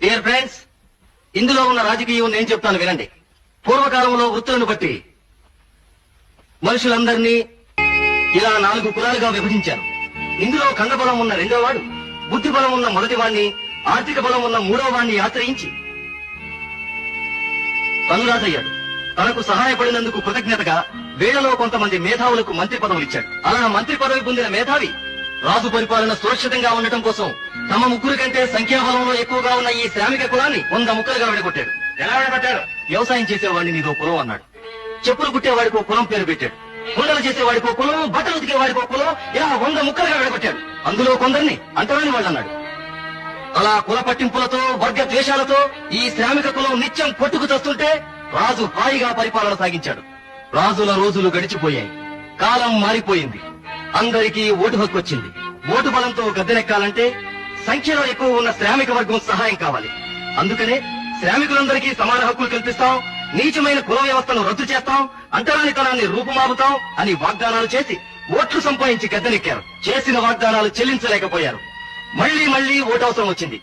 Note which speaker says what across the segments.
Speaker 1: Dear friends, ఇందులో ఉన్న రాజకీయం నేను చెప్తాను వినండి. పూర్వకాలంలో వృత్తులను బట్టి మనుషులందరినీ ఇలా 4 కులాలుగా విభజించారు. ఇందులో ఖండబలం ఉన్న రెండో వాడు, బుద్ధి బలం ఉన్న మొదటి వాణ్ణి, ఆర్థిక బలం ఉన్న మూడో వాణ్ణి ఆశ్రయించి పనురాజయ్యాడు. తనకు సహాయపడినందుకు కృతజ్ఞతగా వీళ్లలో కొంతమంది మేధావులకు మంత్రి పదవులు ఇచ్చాడు. అలా మంత్రి పదవి పొందిన మేధావి రాజు పరిపాలన సురక్షితంగా ఉండటం కోసం తమ ముగ్గురు కంటే సంఖ్యాబలంలో ఎక్కువగా ఉన్న ఈ శ్రామిక కులాన్ని 100 ముక్కలుగా విడగొట్టాడు. ఎలా విడగొట్టాడు? వ్యవసాయం చేసేవాడిని నీదో కులం అన్నాడు. చెప్పులు కుట్టేవాడికో కులం పేరు పెట్టాడు. కుండలు చేసేవాడికో కులం, బట్టలు ఉతికేవాడికో కులం, ఇలా 100 ముక్కలుగా విడగొట్టాడు. అందులో కొందరిని అంటరాని వాళ్ళు అన్నాడు. అలా కుల పట్టింపులతో, వర్గ ద్వేషాలతో ఈ శ్రామిక కులం నిత్యం కొట్టుకు తెస్తుంటే రాజు హాయిగా పరిపాలన సాగించాడు. రాజుల రోజులు గడిచిపోయాయి. కాలం మారిపోయింది. అందరికీ ఓటు హక్కు వచ్చింది. ఓటు బలంతో గద్దెనెక్కాలంటే సంఖ్యలో ఎక్కువ ఉన్న శ్రామిక వర్గం సహాయం కావాలి. అందుకనే శ్రామికులందరికీ సమాన హక్కులు కల్పిస్తాం, నీచమైన కుల వ్యవస్థను రద్దు చేస్తాం, అంటరానితనాన్ని రూపుమాపుతాం అని వాగ్దానాలు చేసి ఓట్లు సంపాదించి గద్దెనెక్కారు. చేసిన వాగ్దానాలు చెల్లించలేకపోయారు. మళ్లీ మళ్లీ ఓటు అవసరం వచ్చింది.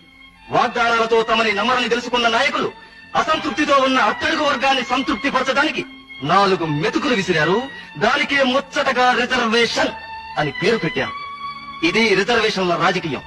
Speaker 1: వాగ్దానాలతో తమని నమ్మరని తెలుసుకున్న నాయకులు అసంతృప్తితో ఉన్న అట్టడుగు వర్గాన్ని సంతృప్తి పరచడానికి 4 మెతుకులు విసిరారు. దానికే ముచ్చటగా రిజర్వేషన్ అని పేరు పెట్టారు. ఇది రిజర్వేషన్ల రాజకీయం.